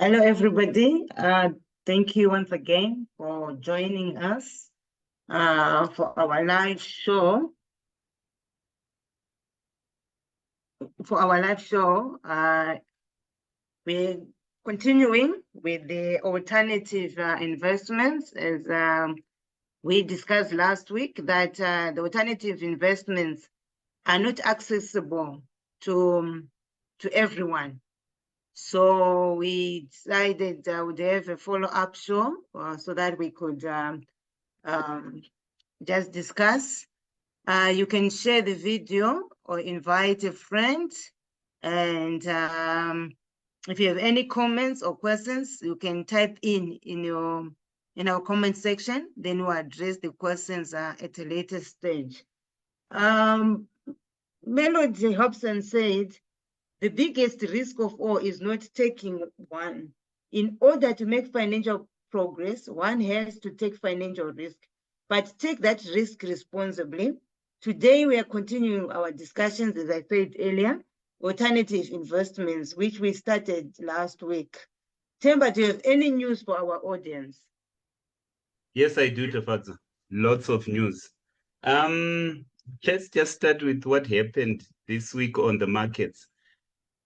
Hello, everybody. Thank you once again for joining us for our live show. We're continuing with the alternative investments, as we discussed last week, that the alternative investments are not accessible to everyone. So we decided we'd have a follow-up show so that we could just discuss. You can share the video or invite a friend. And if you have any comments or questions, you can type in our comment section. Then we'll address the questions at a later stage. Melody Hobson said, the biggest risk of all is not taking one. In order to make financial progress, one has to take financial risk, but take that risk responsibly. Today, we are continuing our discussions, as I said earlier, alternative investments, which we started last week. Themba, do you have any news for our audience? Yes, I do, Tafadza. Lots of news. Let's just start with what happened this week on the markets.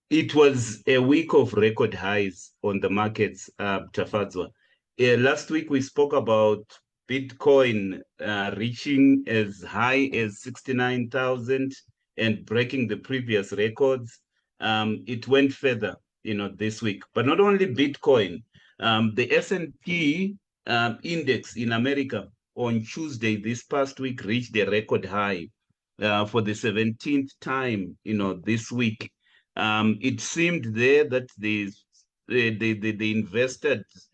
It was a week of record highs on the markets, Tafadzwa. Last week, we spoke about Bitcoin reaching as high as 69,000 and breaking the previous records. It went further, this week. But not only Bitcoin, the S&P index in America on Tuesday this past week reached a record high for the 17th time, this week. It seemed there that the investors,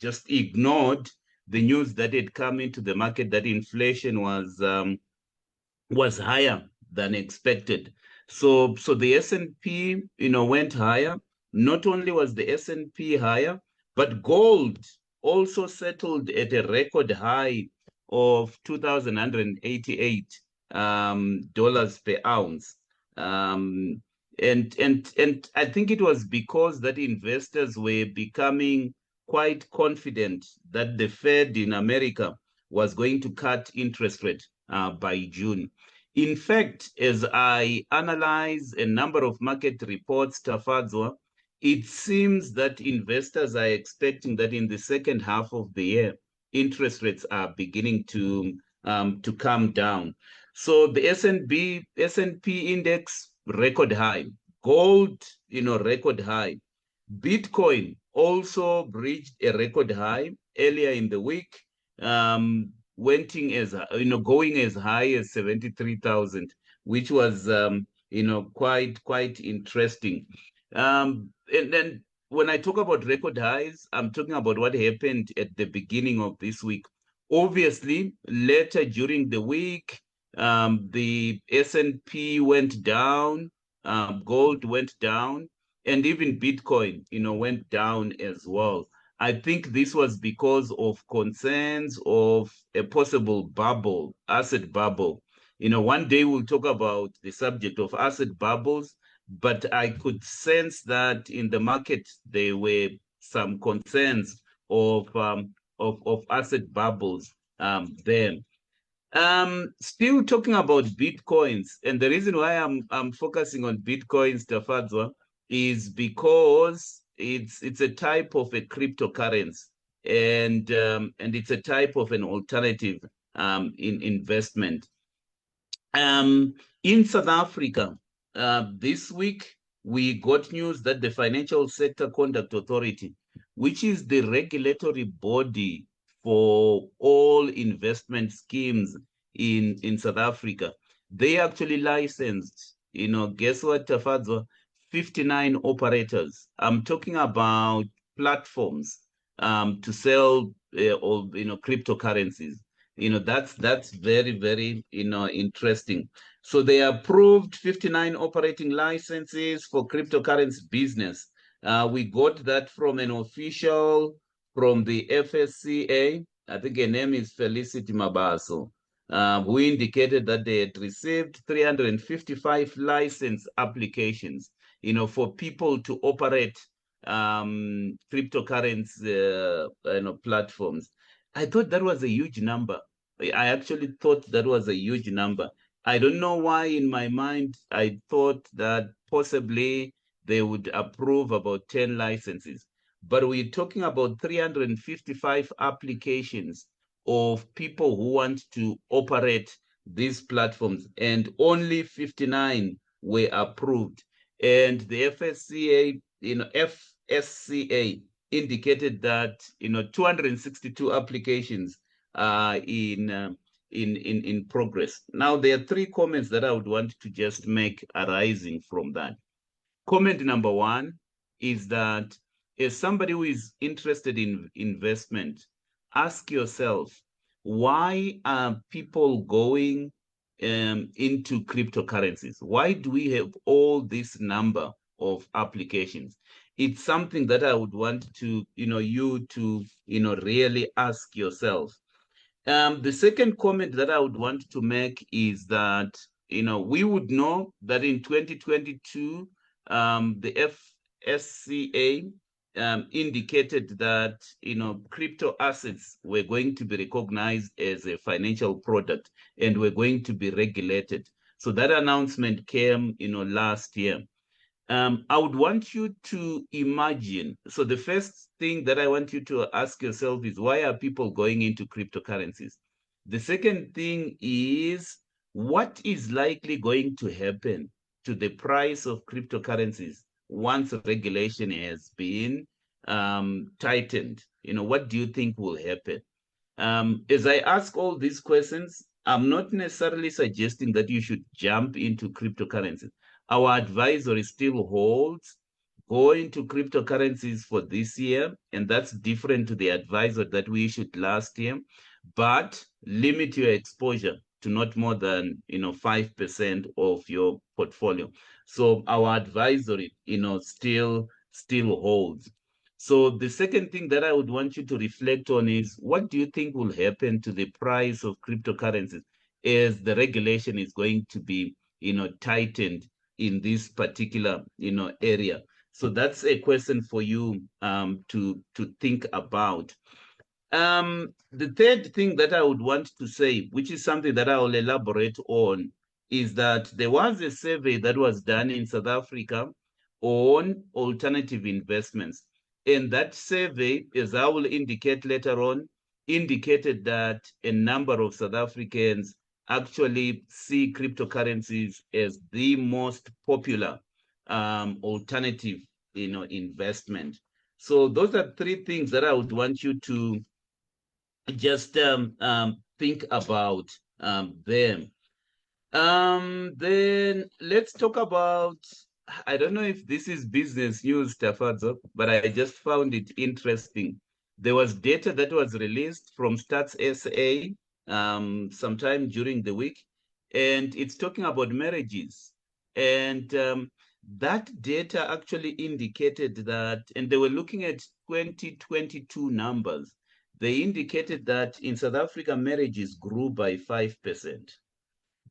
just ignored the news that had come into the market that inflation was higher than expected. So the S&P, went higher. Not only was the S&P higher, but gold also settled at a record high of $2,188 dollars per ounce. And I think it was because that investors were becoming quite confident that the Fed in America was going to cut interest rate by June. In fact, as I analyze a number of market reports, Tafadzwa, it seems that investors are expecting that in the second half of the year, interest rates are beginning to come down. So the S&P index, record high. Gold, record high. Bitcoin also reached a record high earlier in the week, going as high as 73,000, which was, quite interesting. And then when I talk about record highs, I'm talking about what happened at the beginning of this week. Obviously, later during the week, the S&P went down, gold went down, and even Bitcoin, went down as well. I think this was because of concerns of a possible bubble, asset bubble. One day we'll talk about the subject of asset bubbles, but I could sense that in the market there were some concerns of asset bubbles there. Still talking about Bitcoins, and the reason why I'm focusing on Bitcoins, Tafadzwa, is because it's a type of a cryptocurrency, and it's a type of an alternative in investment. In South Africa, this week we got news that the Financial Sector Conduct Authority, which is the regulatory body for all investment schemes in South Africa, they actually licensed, guess what, Tafadzwa? 59 operators. I'm talking about platforms to sell cryptocurrencies. That's very, very interesting. So they approved 59 operating licenses for cryptocurrency business. We got that from an official from the FSCA. I think her name is Felicity Mabaso, who indicated that they had received 355 license applications, for people to operate cryptocurrency platforms. I thought that was a huge number. I actually thought that was a huge number. I don't know why in my mind I thought that possibly they would approve about 10 licenses. But we're talking about 355 applications of people who want to operate these platforms, and only 59 were approved. And the FSCA, FSCA indicated that 262 applications are in progress. Now, there are three comments that I would want to just make arising from that. Comment number one is that as somebody who is interested in investment, ask yourself, why are people going into cryptocurrencies? Why do we have all this number of applications? It's something that I would want to, you to, really ask yourself. The second comment that I would want to make is that, we would know that in 2022, the FSCA indicated that, crypto assets were going to be recognized as a financial product and were going to be regulated. So that announcement came, last year. I would want you to imagine. So the first thing that I want you to ask yourself is, why are people going into cryptocurrencies? The second thing is, what is likely going to happen to the price of cryptocurrencies once regulation has been tightened? What do you think will happen? As I ask all these questions, I'm not necessarily suggesting that you should jump into cryptocurrencies. Our advisory still holds go into cryptocurrencies for this year, and that's different to the advisory that we issued last year, but limit your exposure to not more than 5% of your portfolio. So our advisory still holds. So the second thing that I would want you to reflect on is, what do you think will happen to the price of cryptocurrencies as the regulation is going to be tightened in this particular area? So that's a question for you to think about. The third thing that I would want to say, which is something that I will elaborate on, is that there was a survey that was done in South Africa on alternative investments. And that survey, as I will indicate later on, indicated that a number of South Africans actually see cryptocurrencies as the most popular alternative investment. So those are three things that I would want you to just think about them. Then let's talk about, I don't know if this is business news, Tafadzo, but I just found it interesting. There was data that was released from Stats SA sometime during the week, and it's talking about marriages. And that data actually indicated that, and they were looking at 2022 numbers. They indicated that in South Africa, marriages grew by 5%,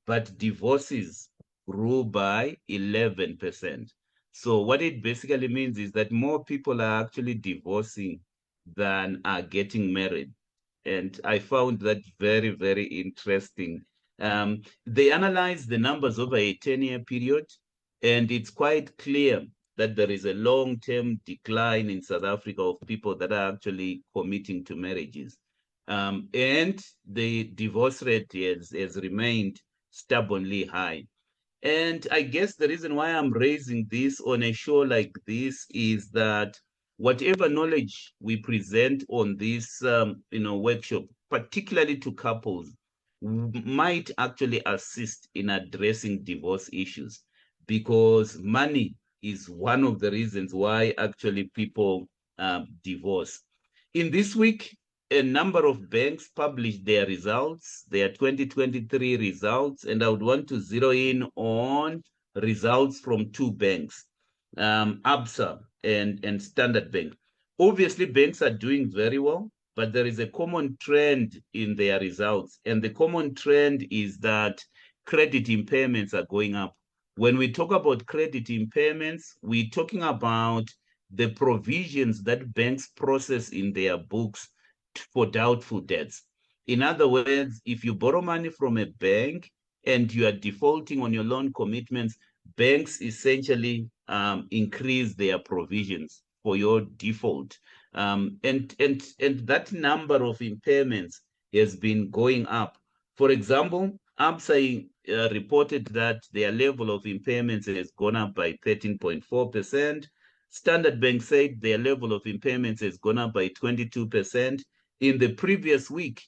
but divorces grew by 11%. So what it basically means is that more people are actually divorcing than are getting married. And I found that very, very interesting. They analyzed the numbers over a 10-year period, and it's quite clear that there is a long-term decline in South Africa of people that are actually committing to marriages. And the divorce rate has remained stubbornly high. And I guess the reason why I'm raising this on a show like this is that whatever knowledge we present on this workshop, particularly to couples, might actually assist in addressing divorce issues, because money is one of the reasons why actually people divorce. In this week, a number of banks published their results, their 2023 results, and I would want to zero in on results from two banks, Absa and Standard Bank. Obviously, banks are doing very well, but there is a common trend in their results. And the common trend is that credit impairments are going up. When we talk about credit impairments, we're talking about the provisions that banks process in their books for doubtful debts. In other words, if you borrow money from a bank and you are defaulting on your loan commitments, banks essentially increase their provisions for your default. And that number of impairments has been going up. For example, ABSA reported that their level of impairments has gone up by 13.4%. Standard Bank said their level of impairments has gone up by 22%. In the previous week,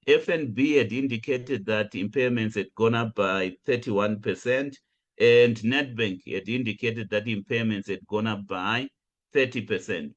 FNB had indicated that impairments had gone up by 31%, and Nedbank had indicated that impairments had gone up by 30%.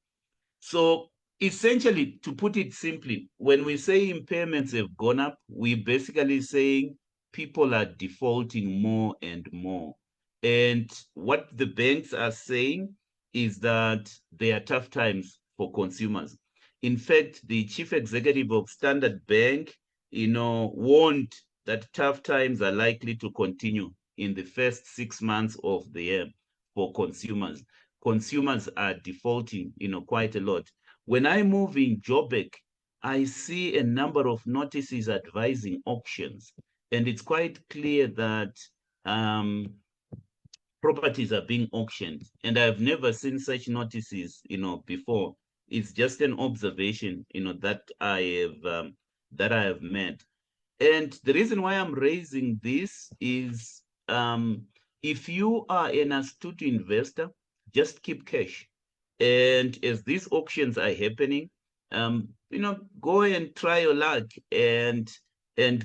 So essentially, to put it simply, when we say impairments have gone up, we're basically saying people are defaulting more and more. And what the banks are saying is that there are tough times for consumers. In fact, the chief executive of Standard Bank, warned that tough times are likely to continue in the first 6 months of the year for consumers. Consumers are defaulting, quite a lot. When I move in Joburg, I see a number of notices advising auctions, and it's quite clear that properties are being auctioned, and I've never seen such notices, before. It's just an observation, that I have made. And the reason why I'm raising this is, if you are an astute investor, just keep cash. And as these auctions are happening, go and try your luck and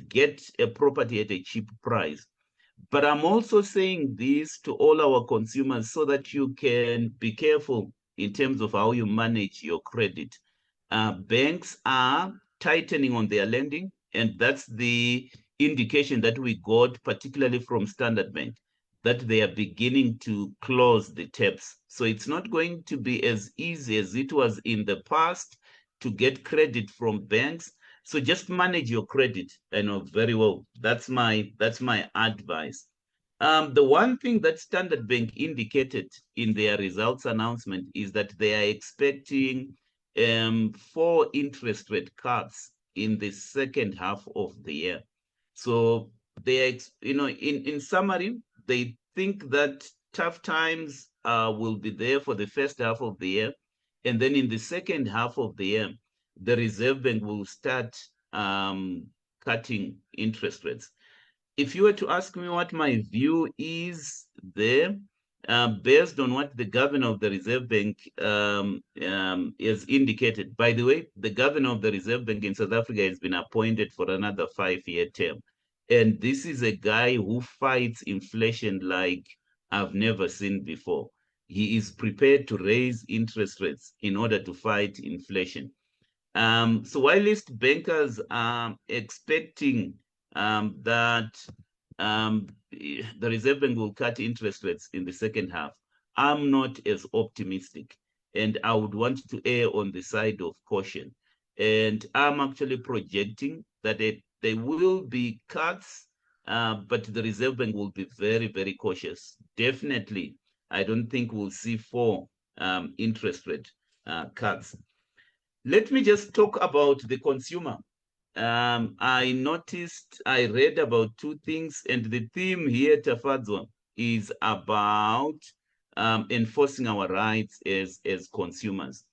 get a property at a cheap price. But I'm also saying this to all our consumers so that you can be careful in terms of how you manage your credit. Banks are tightening on their lending, and that's the indication that we got, particularly from Standard Bank, that they are beginning to close the taps. So it's not going to be as easy as it was in the past to get credit from banks. So just manage your credit, very well. That's my advice. The one thing that Standard Bank indicated in their results announcement is that they are expecting 4 interest rate cuts in the second half of the year. So they are, in summary, they think that tough times will be there for the first half of the year. And then in the second half of the year, the Reserve Bank will start cutting interest rates. If you were to ask me what my view is there, based on what the governor of the Reserve Bank has indicated. By the way, the governor of the Reserve Bank in South Africa has been appointed for another 5-year term. And this is a guy who fights inflation like I've never seen before. He is prepared to raise interest rates in order to fight inflation. So whilst bankers are expecting that the Reserve Bank will cut interest rates in the second half, I'm not as optimistic, and I would want to err on the side of caution. And I'm actually projecting that there will be cuts, but the Reserve Bank will be very, very cautious. Definitely, I don't think we'll see 4 interest rate cuts. Let me just talk about the consumer. I read about 2 things, and the theme here, Tafadzwa, is about enforcing our rights as consumers.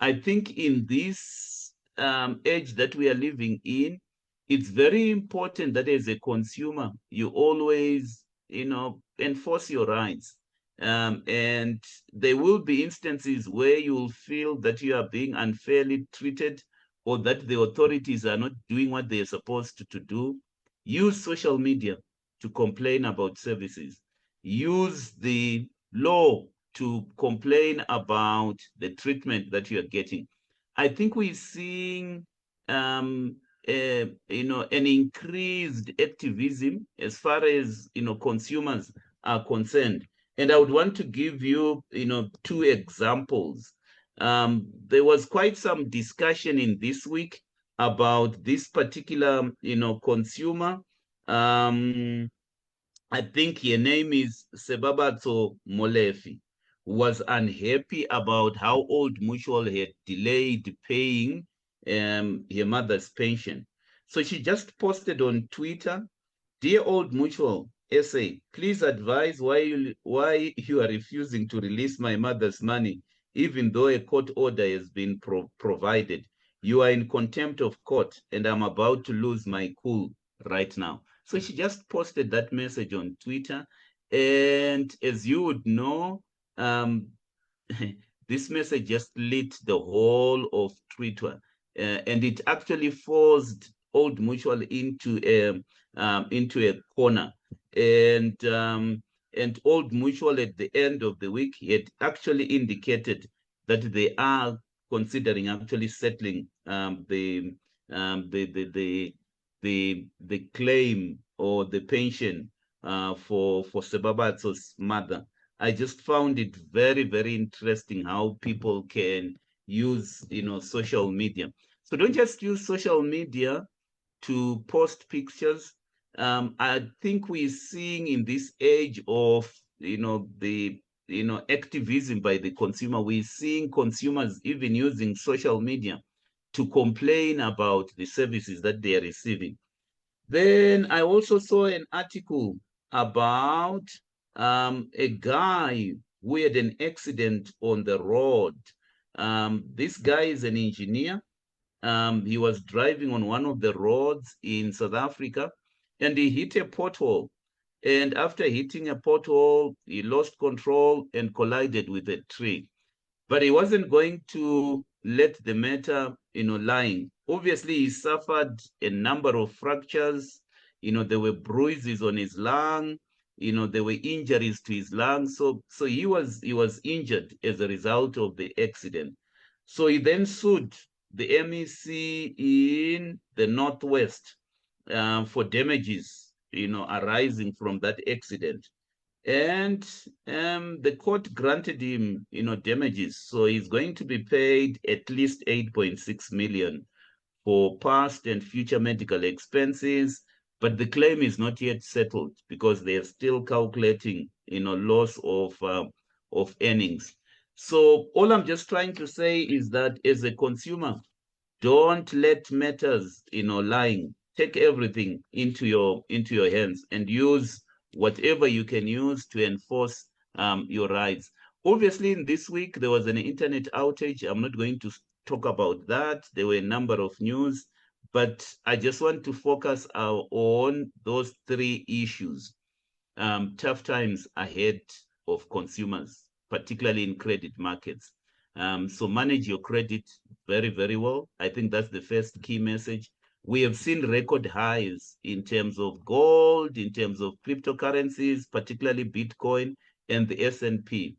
I think in this age that we are living in, it's very important that as a consumer, you always, enforce your rights. And there will be instances where you'll feel that you are being unfairly treated, or that the authorities are not doing what they're supposed to do. Use social media to complain about services. Use the law to complain about the treatment that you are getting. I think we're seeing an increased activism as far as consumers are concerned. And I would want to give you 2 examples. There was quite some discussion in this week about this particular consumer. I think her name is Sebabatso Molefi, was unhappy about how Old Mutual had delayed paying her mother's pension. So she just posted on Twitter, "Dear Old Mutual, SA, please advise why you are refusing to release my mother's money, even though a court order has been provided. You are in contempt of court, and I'm about to lose my cool right now." So she just posted that message on Twitter. And as you would know, this message just lit the whole of Twitter, and it actually forced Old Mutual into a corner. And Old Mutual at the end of the week had actually indicated that they are considering actually settling the claim or the pension for Sebabatso's mother. I just found it very, very interesting how people can use, social media. So don't just use social media to post pictures. I think we're seeing in this age of, the, activism by the consumer, we're seeing consumers even using social media to complain about the services that they are receiving. Then I also saw an article about a guy who had an accident on the road. This guy is an engineer. He was driving on one of the roads in South Africa, and he hit a pothole. And after hitting a pothole, he lost control and collided with a tree. But he wasn't going to let the matter, lying. Obviously, he suffered a number of fractures. There were bruises on his lung. There were injuries to his lungs. So he was injured as a result of the accident. So he then sued the MEC in the Northwest for damages, arising from that accident. And the court granted him, damages. So he's going to be paid at least 8.6 million for past and future medical expenses. But the claim is not yet settled because they're still calculating, loss of earnings. So all I'm just trying to say is that as a consumer, don't let matters, lying. Take everything into your hands and use whatever you can use to enforce your rights. Obviously, in this week there was an internet outage. I'm not going to talk about that. There were a number of news, but I just want to focus on those three issues. Tough times ahead of consumers, particularly in credit markets. So manage your credit very, very well. I think that's the first key message. We have seen record highs in terms of gold, in terms of cryptocurrencies, particularly Bitcoin and the S&P.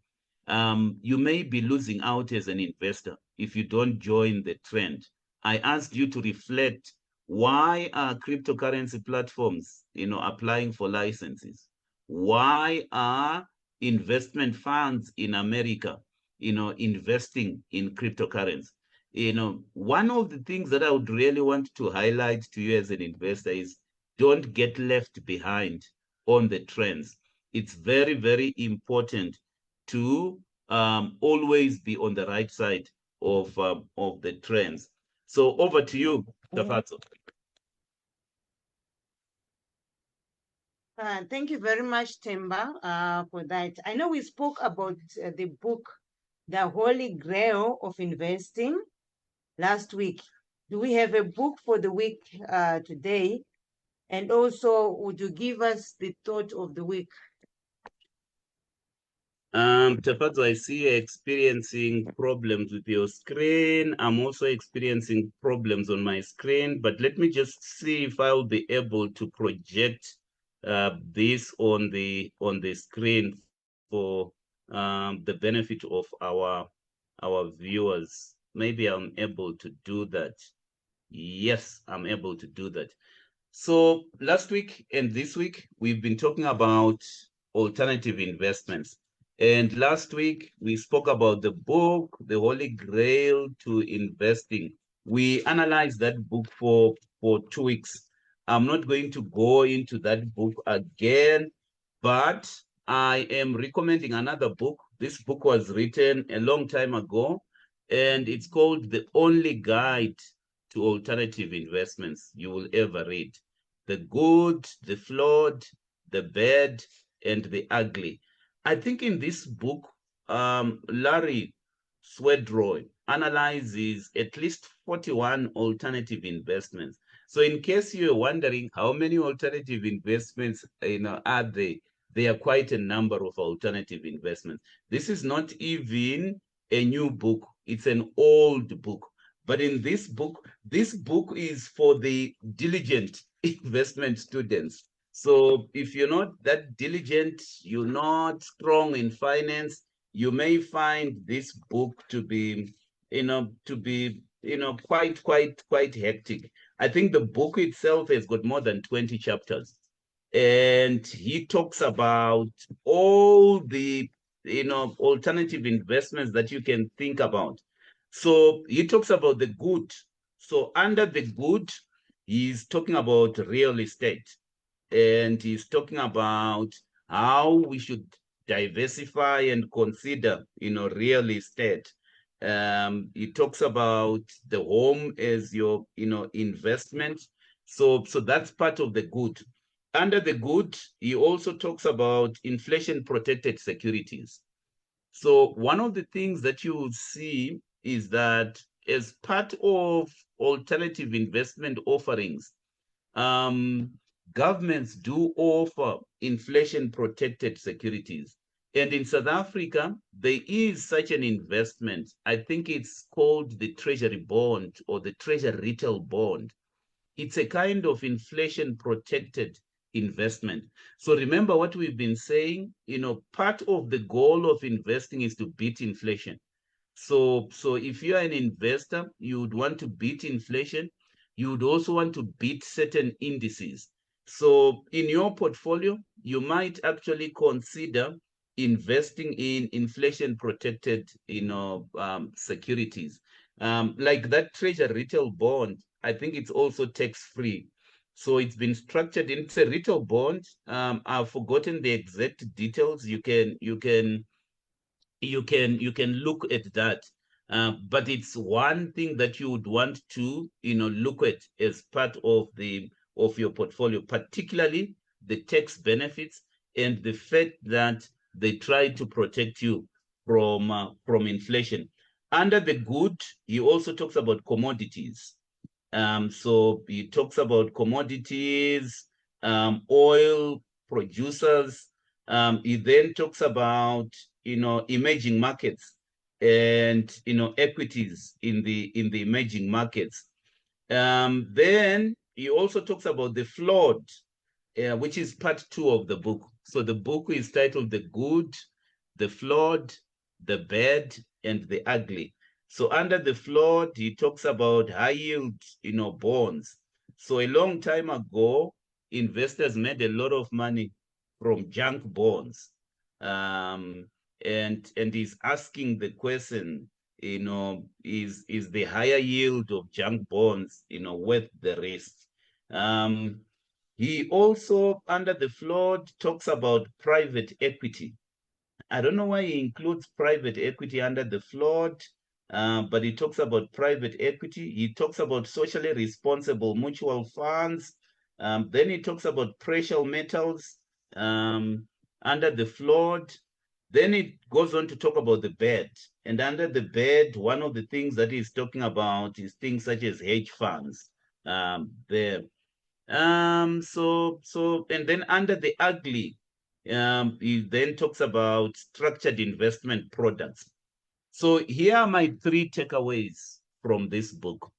You may be losing out as an investor if you don't join the trend. I asked you to reflect, why are cryptocurrency platforms, applying for licenses? Why are investment funds in America, investing in cryptocurrency? One of the things that I would really want to highlight to you as an investor is, don't get left behind on the trends. It's very, very important to always be on the right side of the trends. So over to you, Tafatso. Thank you very much, Themba, for that. I know we spoke about the book, The Holy Grail of Investing, last week. Do we have a book for the week today? And also, would you give us the thought of the week? Tafatso, I see you experiencing problems with your screen. I'm also experiencing problems on my screen, but let me just see if I'll be able to project this on the screen for the benefit of our viewers. Maybe I'm able to do that. Yes, I'm able to do that. So last week and this week, we've been talking about alternative investments. And last week, we spoke about the book, The Holy Grail to Investing. We analyzed that book for 2 weeks. I'm not going to go into that book again, but I am recommending another book This book was written a long time ago, and it's called The Only Guide to Alternative Investments You Will Ever Read. The Good, the Flawed, the Bad, and the Ugly. I think in this book, Larry Swedroy analyzes at least 41 alternative investments. So in case you're wondering how many alternative investments are there are quite a number of alternative investments. This is not even a new book. It's an old book. But in this book is for the diligent investment students. So if you're not that diligent, you're not strong in finance, you may find this book to be, quite hectic. I think the book itself has got more than 20 chapters. And he talks about all the, alternative investments that you can think about. So he talks about the good. So under the good, he's talking about real estate, and he's talking about how we should diversify and consider, real estate. He talks about the home as your, investment. So that's part of the good. Under the good, he also talks about inflation protected securities. So one of the things that you will see is that as part of alternative investment offerings, governments do offer inflation protected securities. And in South Africa, there is such an investment. I think it's called the Treasury Bond or the Treasury Retail Bond. It's a kind of inflation protected investment. So remember what we've been saying, part of the goal of investing is to beat inflation. So if you are an investor, you would want to beat inflation. You would also want to beat certain indices. So in your portfolio, you might actually consider investing in inflation protected, securities. Like that Treasury Retail Bond, I think it's also tax free. So it's been structured into a retail bond. I've forgotten the exact details. You can look at that. But it's one thing that you would want to, look at as part of your portfolio, particularly the tax benefits and the fact that they try to protect you from inflation. Under the good, he also talks about commodities. So he talks about commodities, oil producers. He then talks about, emerging markets and, equities in the emerging markets. Then he also talks about the flawed, which is part 2 of the book. So the book is titled The Good, the Flawed, the Bad, and the Ugly. So under the flawed, he talks about high yield, bonds. So a long time ago, investors made a lot of money from junk bonds. And he's asking the question, is the higher yield of junk bonds, worth the risk? He also, under the flawed, talks about private equity. I don't know why he includes private equity under the flawed, but he talks about private equity. He talks about socially responsible mutual funds. Then he talks about precious metals under the flawed. Then it goes on to talk about the bad. And under the bad, one of the things that he's talking about is things such as hedge funds. There. And then under the ugly, he then talks about structured investment products. So here are my 3 takeaways from this book.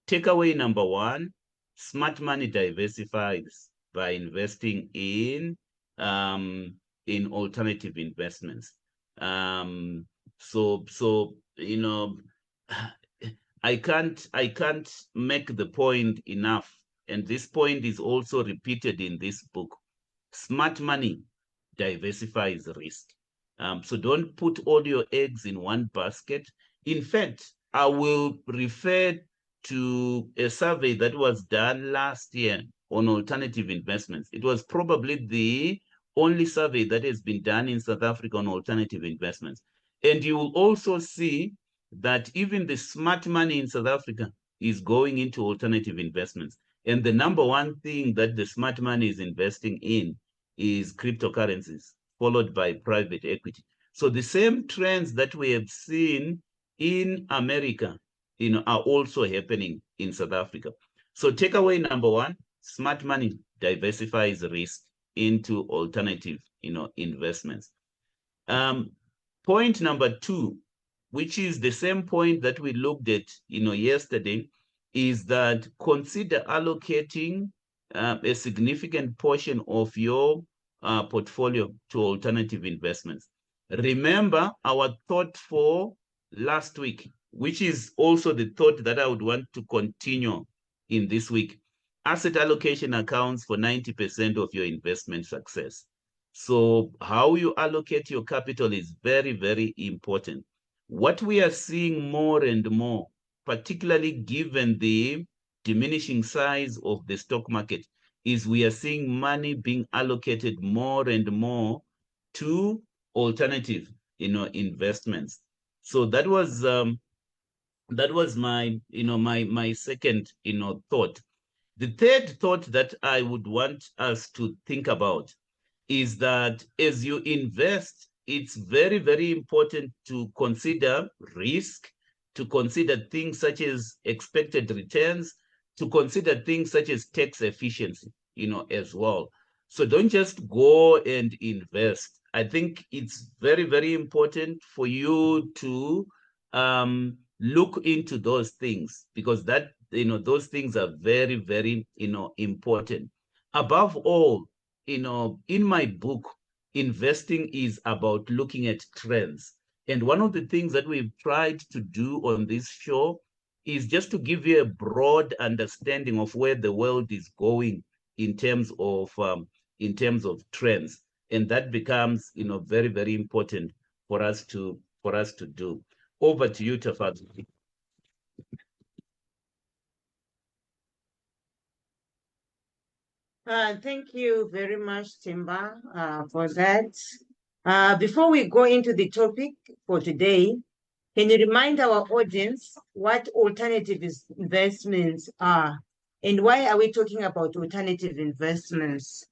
Takeaway number 1, smart money diversifies by investing in alternative investments. I can't make the point enough. And this point is also repeated in this book. Smart money diversifies risk. So don't put all your eggs in one basket. In fact, I will refer to a survey that was done last year on alternative investments. It was probably the only survey that has been done in South Africa on alternative investments. And you will also see that even the smart money in South Africa is going into alternative investments. And the number one thing that the smart money is investing in is cryptocurrencies, followed by private equity. So the same trends that we have seen in America, are also happening in South Africa. So takeaway number one, smart money diversifies risk into alternative, investments. Point number two, which is the same point that we looked at, yesterday, is that consider allocating a significant portion of your portfolio to alternative investments. Remember our thought for last week, which is also the thought that I would want to continue in this week. Asset allocation accounts for 90% of your investment success. So how you allocate your capital is very, very important. What we are seeing more and more, particularly given the diminishing size of the stock market, is we are seeing money being allocated more and more to alternative, investments. So that was my, my second, thought. The third thought that I would want us to think about is that as you invest, it's very, very important to consider risk, to consider things such as expected returns, to consider things such as tax efficiency, as well. So don't just go and invest. I think it's very, very important for you to look into those things, because that, those things are very, very, important. Above all, in my book, investing is about looking at trends. And one of the things that we've tried to do on this show is just to give you a broad understanding of where the world is going in terms of trends. And that becomes, very, very important for us to do. Over to you, Tafadzwa. Thank you very much, Timba, for that. Before we go into the topic for today, can you remind our audience what alternative investments are, and why are we talking about alternative investments?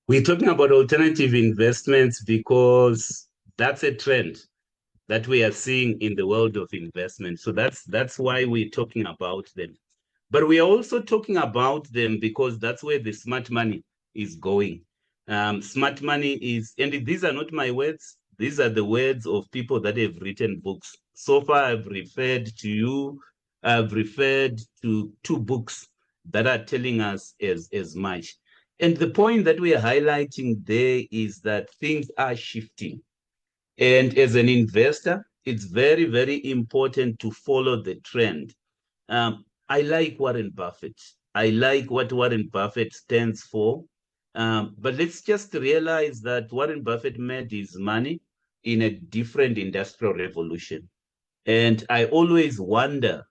We're talking about alternative investments because that's a trend that we are seeing in the world of investment. So that's why we're talking about them. But we are also talking about them because that's where the smart money is going. Smart money is, and these are not my words, these are the words of people that have written books. So far, I've referred to you, I've referred to 2 books that are telling us as much. And the point that we are highlighting there is that things are shifting. And as an investor, it's very, very important to follow the trend. I like Warren Buffett. I like what Warren Buffett stands for. But let's just realize that Warren Buffett made his money in a different industrial revolution. And I always wonder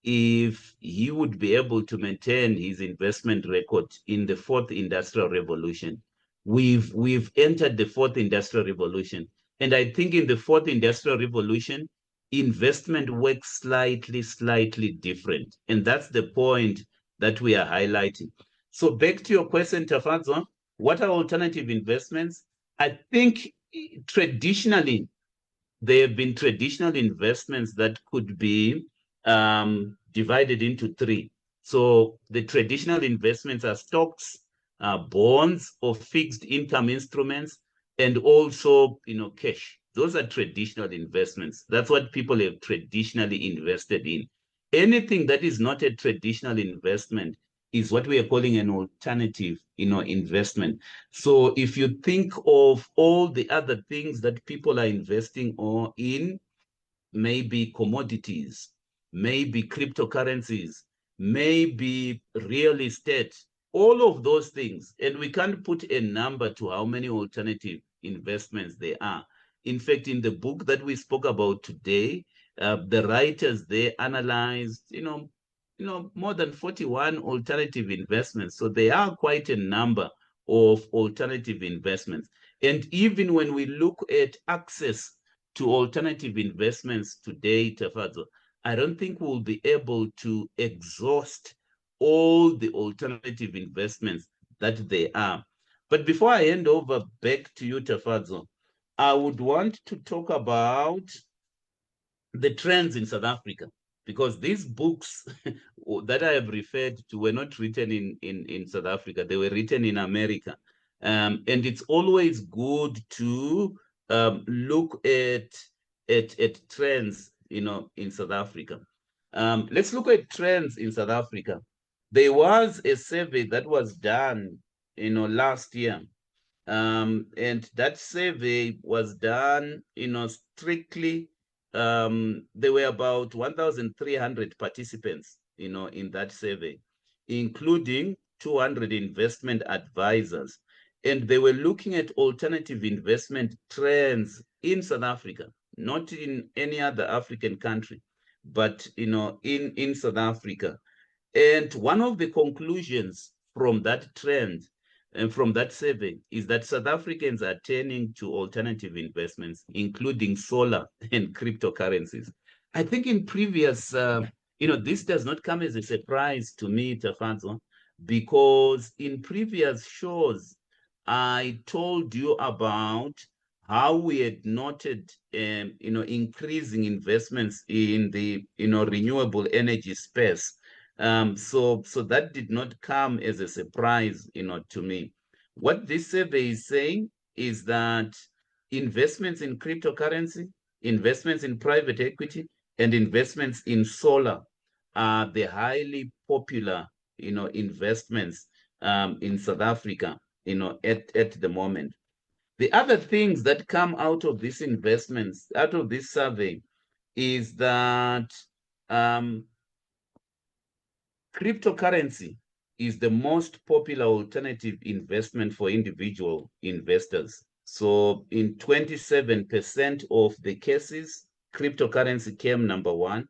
if he would be able to maintain his investment record in the 4th industrial revolution. We've entered the 4th industrial revolution. And I think in the 4th industrial revolution, investment works slightly different. And that's the point that we are highlighting. So back to your question, Tafadzwa, what are alternative investments? I think traditionally, there have been traditional investments that could be divided into 3. So the traditional investments are stocks, bonds, or fixed income instruments, and also, cash. Those are traditional investments. That's what people have traditionally invested in. Anything that is not a traditional investment is what we are calling an alternative, investment. So if you think of all the other things that people are investing in, maybe commodities, maybe cryptocurrencies, maybe real estate, all of those things, and we can't put a number to how many alternative investments there are. In fact, in the book that we spoke about today, the writers, they analyzed, more than 41 alternative investments. So there are quite a number of alternative investments. And even when we look at access to alternative investments today, Tafadzwa, I don't think we'll be able to exhaust all the alternative investments that there are. But before I hand over back to you, Tafadzwa, I would want to talk about the trends in South Africa, because these books that I have referred to were not written in South Africa, they were written in America. And it's always good to look at trends, in South Africa. Let's look at trends in South Africa. There was a survey that was done, last year. And that survey was done, strictly. There were about 1,300 participants, in that survey, including 200 investment advisors. And they were looking at alternative investment trends in South Africa, not in any other African country, but, in South Africa. And one of the conclusions from that trend and from that survey is that South Africans are turning to alternative investments, including solar and cryptocurrencies. I think in previous, this does not come as a surprise to me, Tafadzwa, because in previous shows, I told you about how we had noted, increasing investments in the, renewable energy space. So that did not come as a surprise, to me. What this survey is saying is that investments in cryptocurrency, investments in private equity, and investments in solar are the highly popular, investments in South Africa, at the moment. The other things that come out of these investments, out of this survey, is that cryptocurrency is the most popular alternative investment for individual investors. So in 27% of the cases, cryptocurrency came number one.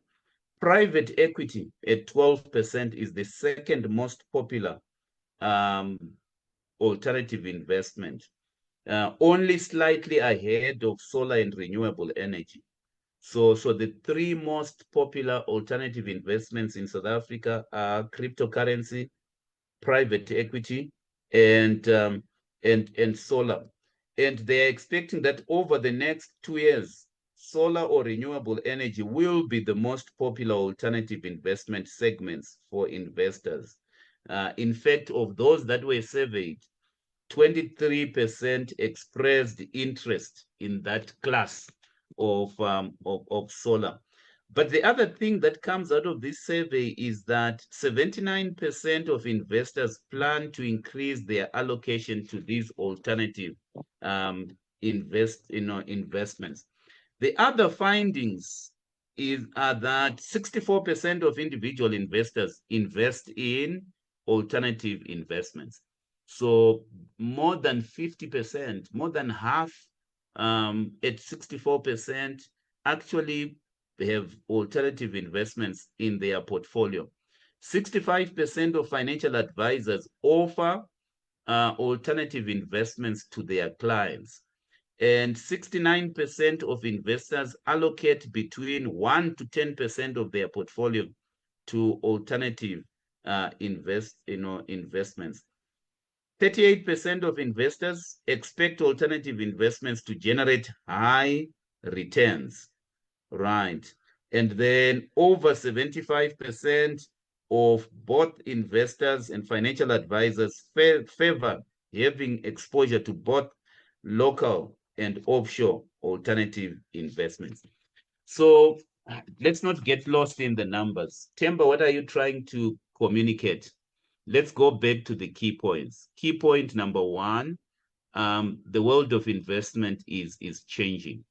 Private equity at 12% is the second most popular alternative investment, only slightly ahead of solar and renewable energy. So the three most popular alternative investments in South Africa are cryptocurrency, private equity, and solar. And they're expecting that over the next 2 years, solar or renewable energy will be the most popular alternative investment segments for investors. In fact, of those that were surveyed, 23% expressed interest in that class of solar. But the other thing that comes out of this survey is that 79% of investors plan to increase their allocation to these alternative investments. The other findings are that 64% of individual investors invest in alternative investments. So more than 50%, more than half, at 64%, actually they have alternative investments in their portfolio. 65% of financial advisors offer alternative investments to their clients. And 69% of investors allocate between 1 to 10% of their portfolio to alternative investments. 38% of investors expect alternative investments to generate high returns, right? And then over 75% of both investors and financial advisors favor having exposure to both local and offshore alternative investments. So let's not get lost in the numbers. Themba, what are you trying to communicate? Let's go back to the key points. Key point number one, the world of investment is changing.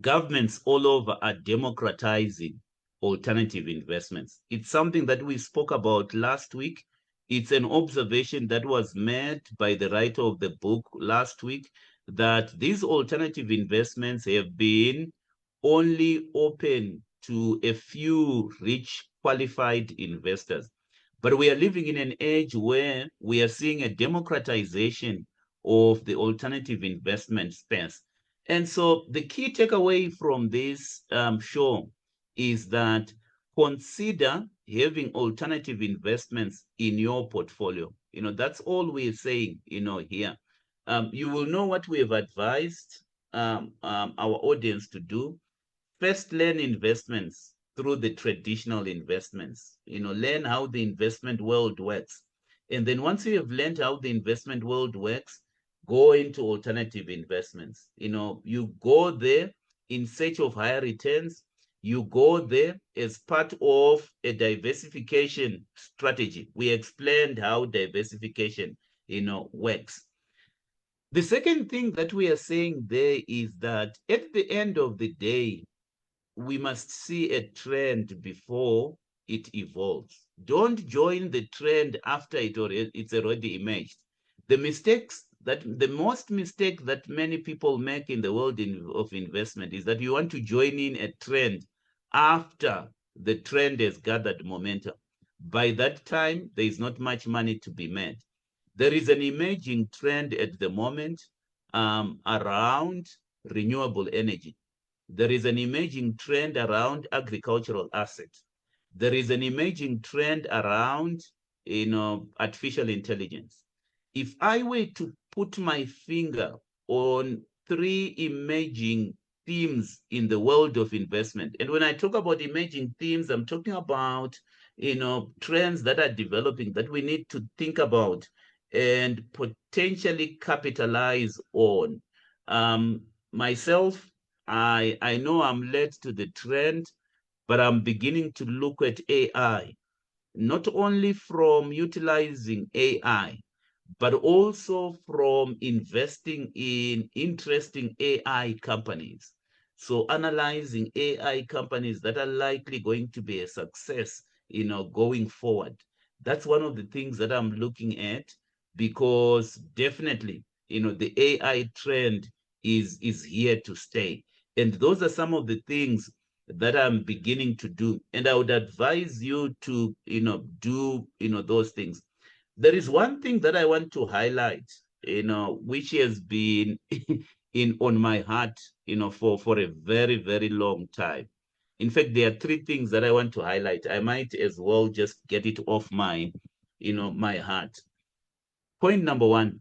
Governments all over are democratizing alternative investments. It's something that we spoke about last week. It's an observation that was made by the writer of the book last week, that these alternative investments have been only open to a few rich qualified investors. But we are living in an age where we are seeing a democratization of the alternative investment space. And so the key takeaway from this show is that consider having alternative investments in your portfolio. That's all we're saying, here. You will know what we have advised our audience to do. First, learn investments through the traditional investments. Learn how the investment world works. And then once you have learned how the investment world works, go into alternative investments. You go there in search of higher returns. You go there as part of a diversification strategy. We explained how diversification, works. The second thing that we are saying there is that at the end of the day, we must see a trend before it evolves. Don't join the trend after it's already emerged. The most mistake that many people make in the world of investment is that you want to join in a trend after the trend has gathered momentum. By that time, there is not much money to be made. There is an emerging trend at the moment around renewable energy. There is an emerging trend around agricultural assets. There is an emerging trend around, artificial intelligence. If I were to put my finger on 3 emerging themes in the world of investment, and when I talk about emerging themes, I'm talking about, trends that are developing that we need to think about and potentially capitalize on. Myself, I know I'm late to the trend, but I'm beginning to look at AI, not only from utilizing AI, but also from investing in interesting AI companies. So analyzing AI companies that are likely going to be a success, going forward. That's one of the things that I'm looking at, because definitely, the AI trend is here to stay. And those are some of the things that I'm beginning to do. And I would advise you to, do, those things. There is one thing that I want to highlight, which has been on my heart, for a very, very long time. In fact, there are 3 things that I want to highlight. I might as well just get it off my, my heart. Point number 1,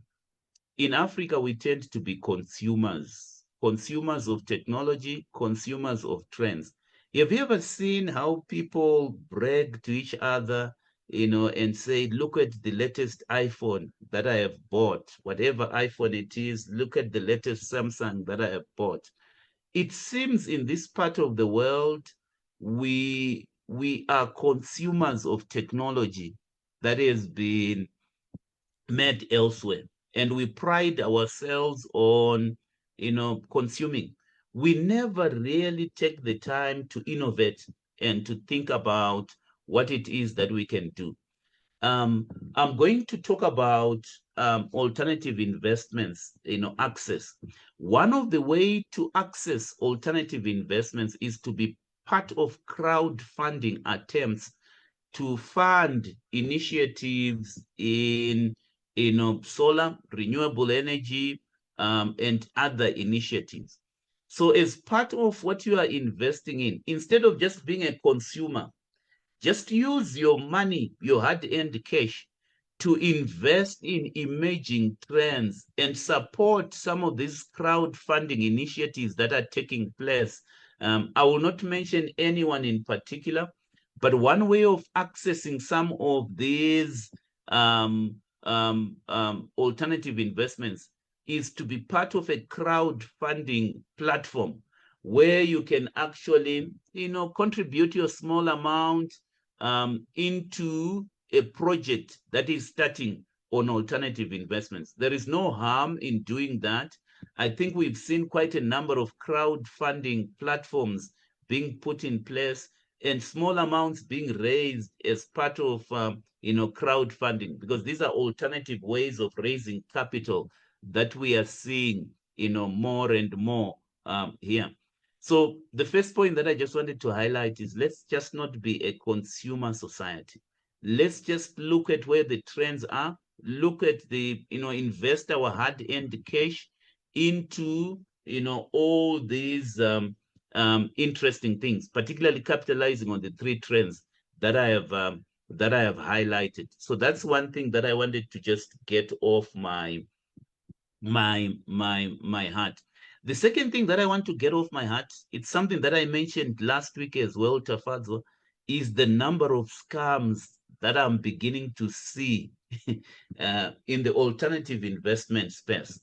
in Africa, we tend to be consumers of technology, consumers of trends. Have you ever seen how people brag to each other, and say, look at the latest iPhone that I have bought, whatever iPhone it is, look at the latest Samsung that I have bought. It seems in this part of the world, we are consumers of technology that has been made elsewhere. And we pride ourselves on, consuming. We never really take the time to innovate and to think about what it is that we can do. I'm going to talk about alternative investments, access. One of the way to access alternative investments is to be part of crowdfunding attempts to fund initiatives in, solar, renewable energy, and other initiatives. So as part of what you are investing in, instead of just being a consumer, just use your money, your hard-earned cash, to invest in emerging trends and support some of these crowdfunding initiatives that are taking place. I will not mention anyone in particular, but one way of accessing some of these alternative investments is to be part of a crowdfunding platform where you can actually, contribute your small amount into a project that is starting on alternative investments. There is no harm in doing that. I think we've seen quite a number of crowdfunding platforms being put in place and small amounts being raised as part of, crowdfunding, because these are alternative ways of raising capital that we are seeing, more and more here. So the first point that I just wanted to highlight is let's just not be a consumer society. Let's just look at where the trends are, look at the, invest our hard-earned cash into, all these interesting things, particularly capitalizing on the three trends that I have highlighted. So that's one thing that I wanted to just get off my heart. The second thing that I want to get off my heart, it's something that I mentioned last week as well, Tafadzo, is the number of scams that I'm beginning to see in the alternative investment space.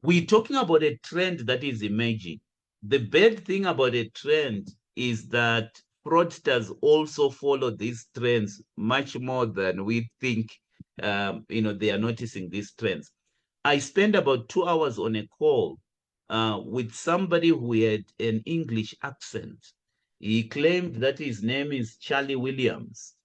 We're talking about a trend that is emerging. The bad thing about a trend is that fraudsters also follow these trends much more than we think. They are noticing these trends. I spent about 2 hours on a call with somebody who had an English accent. He claimed that his name is Charlie Williams.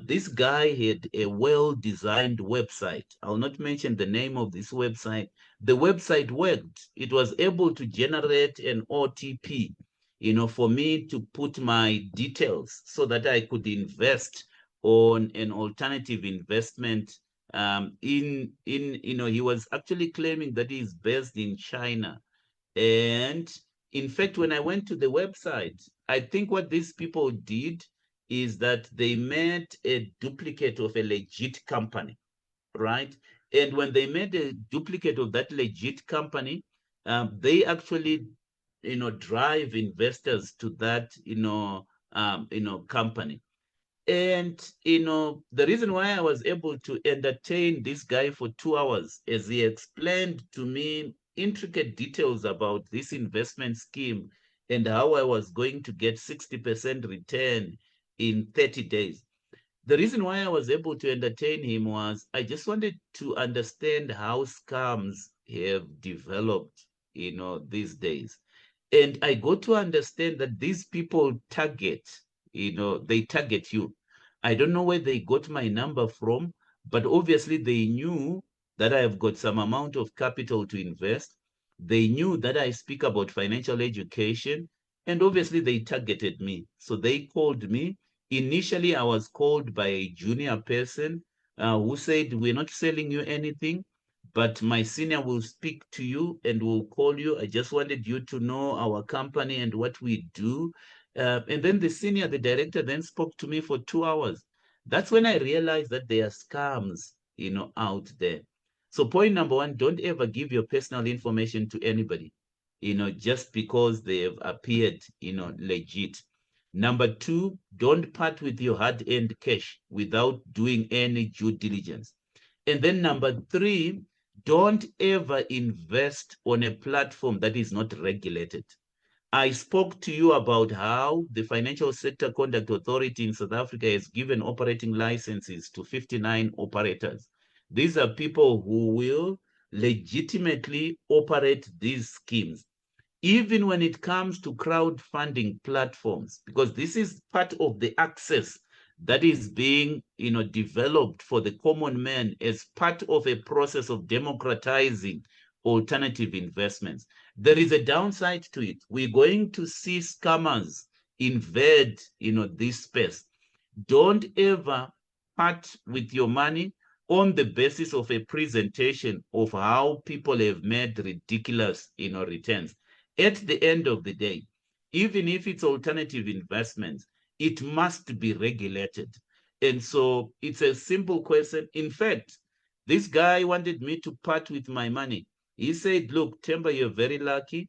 This guy had a well-designed website. I'll not mention the name of this website. The website worked. It was able to generate an OTP, for me to put my details so that I could invest on an alternative investment. He was actually claiming that he's based in China. And in fact, when I went to the website, I think what these people did is that they made a duplicate of a legit company, right? And when they made a duplicate of that legit company, they actually, drive investors to that, company. And, the reason why I was able to entertain this guy for 2 hours as he explained to me intricate details about this investment scheme and how I was going to get 60% return in 30 days. The reason why I was able to entertain him was I just wanted to understand how scams have developed, these days. And I got to understand that these people target, they target you. I don't know where they got my number from, but obviously they knew that I have got some amount of capital to invest. They knew that I speak about financial education, and obviously they targeted me. So they called me. Initially, I was called by a junior person who said, "We're not selling you anything, but my senior will speak to you and will call you. I just wanted you to know our company and what we do." And then the director then spoke to me for 2 hours. That's when I realized that there are scams, out there. So point number one, don't ever give your personal information to anybody, just because they have appeared, legit. Number two, don't part with your hard-earned cash without doing any due diligence. And then number three, don't ever invest on a platform that is not regulated. I spoke to you about how the Financial Sector Conduct Authority in South Africa has given operating licenses to 59 operators. These are people who will legitimately operate these schemes. Even when it comes to crowdfunding platforms, because this is part of the access that is being, developed for the common man as part of a process of democratizing alternative investments. There is a downside to it. We're going to see scammers invade, this space. Don't ever part with your money on the basis of a presentation of how people have made ridiculous, returns. At the end of the day, even if it's alternative investments, it must be regulated. And so it's a simple question. In fact, this guy wanted me to part with my money. He said, "Look, Themba, you're very lucky.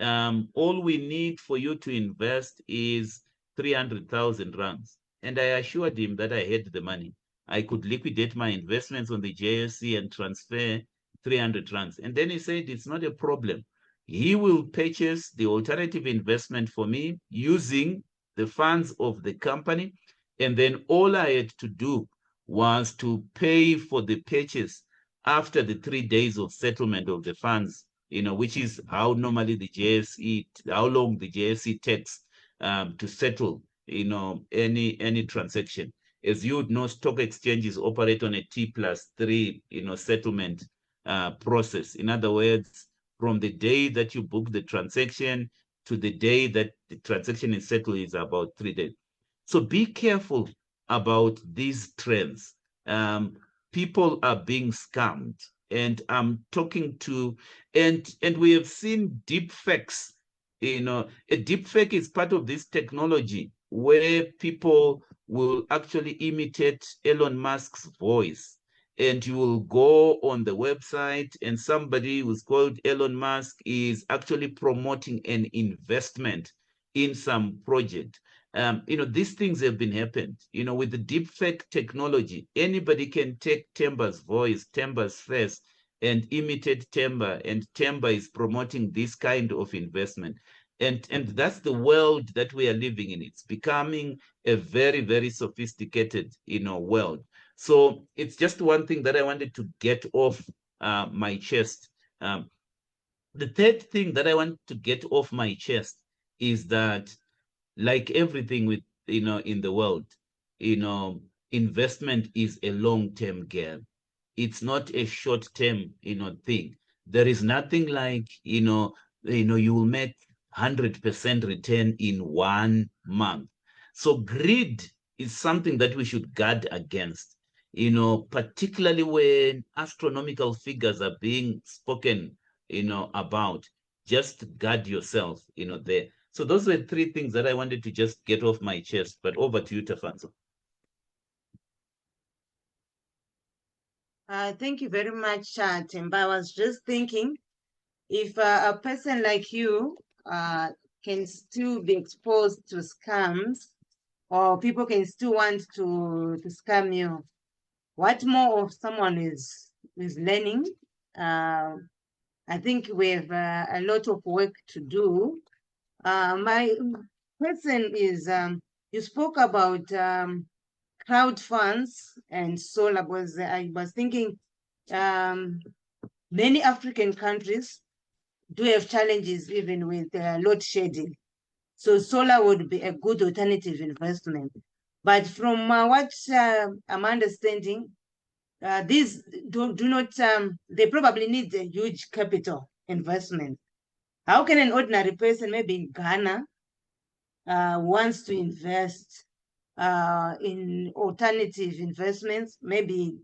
All we need for you to invest is 300,000 rands." And I assured him that I had the money. I could liquidate my investments on the JSE and transfer 300 rands. And then he said, "It's not a problem. He will purchase the alternative investment for me using the funds of the company. And then all I had to do was to pay for the purchase after the 3 days of settlement of the funds, which is how normally how long the JSE takes to settle, any transaction. As you would know, stock exchanges operate on a T+3, settlement process. In other words, from the day that you book the transaction to the day that the transaction is settled is about 3 days. So be careful about these trends. People are being scammed, and I'm talking to, and we have seen deep fakes. A deep fake is part of this technology where people will actually imitate Elon Musk's voice, and you will go on the website and somebody who's called Elon Musk is actually promoting an investment in some project. These things have been happened. With the deepfake technology, anybody can take Temba's voice, Temba's face, and imitate Temba, and Temba is promoting this kind of investment. And that's the world that we are living in. It's becoming a very, very sophisticated, world. So it's just one thing that I wanted to get off my chest. The third thing that I want to get off my chest is that, like everything with in the world, investment is a long-term game. It's not a short-term thing. There is nothing like you will make 100% return in 1 month. So greed is something that we should guard against, particularly when astronomical figures are being spoken about. Just guard yourself there. So those were 3 things that I wanted to just get off my chest. But over to you, Tafanzo. Thank you very much, Temba. I was just thinking, if a person like you can still be exposed to scams, or people can still want to scam you, what more of someone is learning? I think we have a lot of work to do. My question is, you spoke about crowd funds and solar. I was thinking many African countries do have challenges even with load shedding. So solar would be a good alternative investment. But from what I'm understanding, these do not, they probably need a huge capital investment. How can an ordinary person, maybe in Ghana, wants to invest in alternative investments, maybe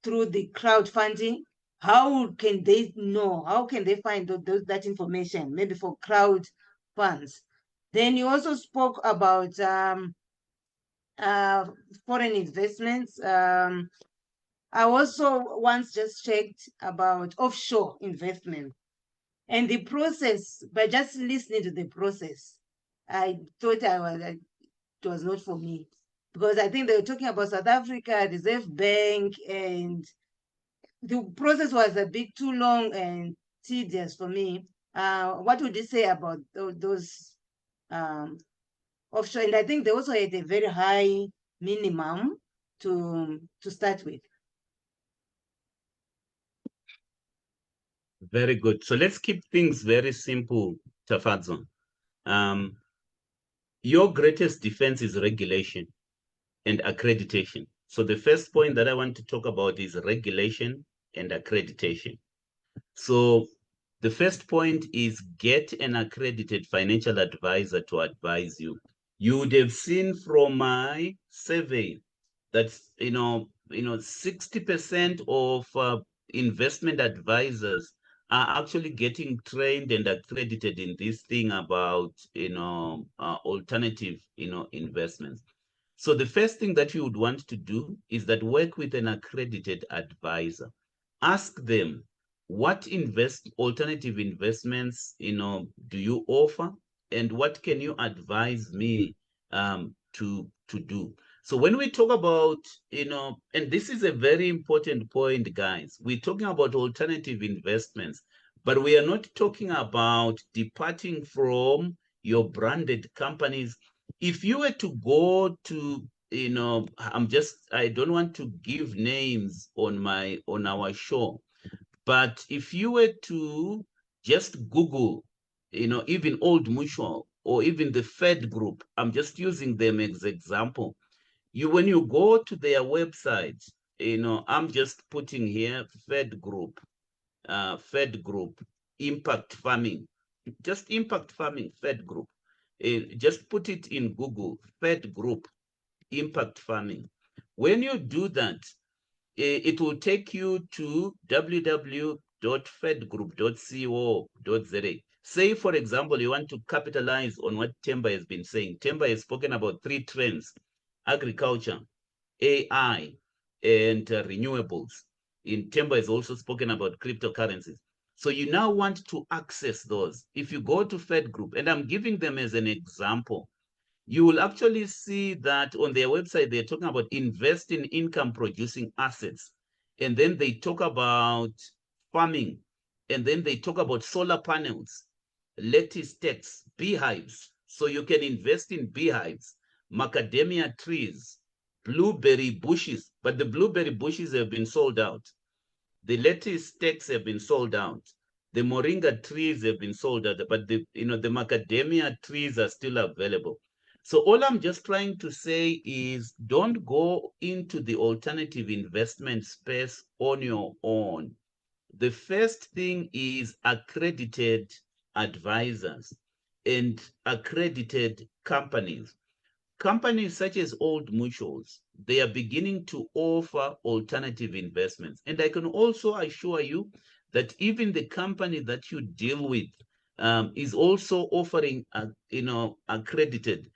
through the crowdfunding? How can they know? How can they find that information? Maybe for crowd funds. Then you also spoke about foreign investments. I also once just checked about offshore investment, and the process, by just listening to the process, I thought it was not for me, because I think they were talking about South Africa, Reserve Bank, and the process was a bit too long and tedious for me. What would you say about those offshore? And I think they also had a very high minimum to start with. Very good. So let's keep things very simple, Tafadzo. Your greatest defense is regulation and accreditation. So the first point that I want to talk about is regulation and accreditation. So the first point is get an accredited financial advisor to advise you. You would have seen from my survey that 60% of investment advisors are actually getting trained and accredited in this thing about alternative investments. So the first thing that you would want to do is that work with an accredited advisor. Ask them, what alternative investments do you offer, and what can you advise me to do? So when we talk about, and this is a very important point, guys, we're talking about alternative investments, but we are not talking about departing from your branded companies. If you were to go to, I don't want to give names on our show, but if you were to just Google, even Old Mutual or even the Fed Group, I'm just using them as example. When you go to their website, I'm just putting here Fed Group, Impact Farming. just impact farming, Fed Group. Just put it in Google, Fed Group, impact farming. When you do that, it will take you to www.fedgroup.co.za. Say, for example, you want to capitalize on what Themba has been saying. Themba has spoken about 3 trends: agriculture, AI, and renewables. Themba has also spoken about cryptocurrencies. So you now want to access those. If you go to Fed Group, and I'm giving them as an example, you will actually see that on their website, they're talking about invest in income producing assets. And then they talk about farming. And then they talk about solar panels, lettuce stacks, beehives. So you can invest in beehives, macadamia trees, blueberry bushes. But the blueberry bushes have been sold out. The lettuce stacks have been sold out. The moringa trees have been sold out, but the macadamia trees are still available. So all I'm just trying to say is don't go into the alternative investment space on your own. The first thing is accredited advisors and accredited companies. Companies such as Old Mutuals, they are beginning to offer alternative investments. And I can also assure you that even the company that you deal with is also offering, accredited,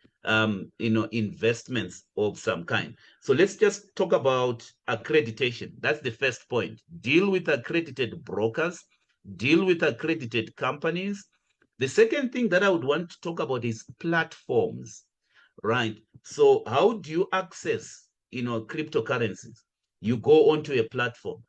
investments of some kind. So let's just talk about accreditation. That's the first point. Deal with accredited brokers, deal with accredited companies. The second thing that I would want to talk about is platforms. Right. So how do you access, cryptocurrencies? You go onto a platform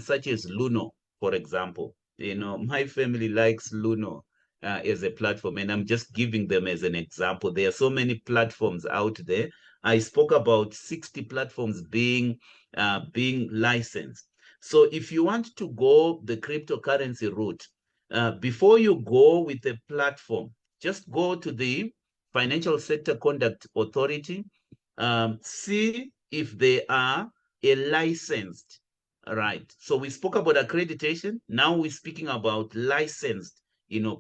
such as Luno, for example. My family likes Luno as a platform, and I'm just giving them as an example. There are so many platforms out there. I spoke about 60 platforms being licensed. So if you want to go the cryptocurrency route, before you go with a platform, just go to the Financial Sector Conduct Authority, see if they are a licensed, right? So we spoke about accreditation. Now we're speaking about licensed,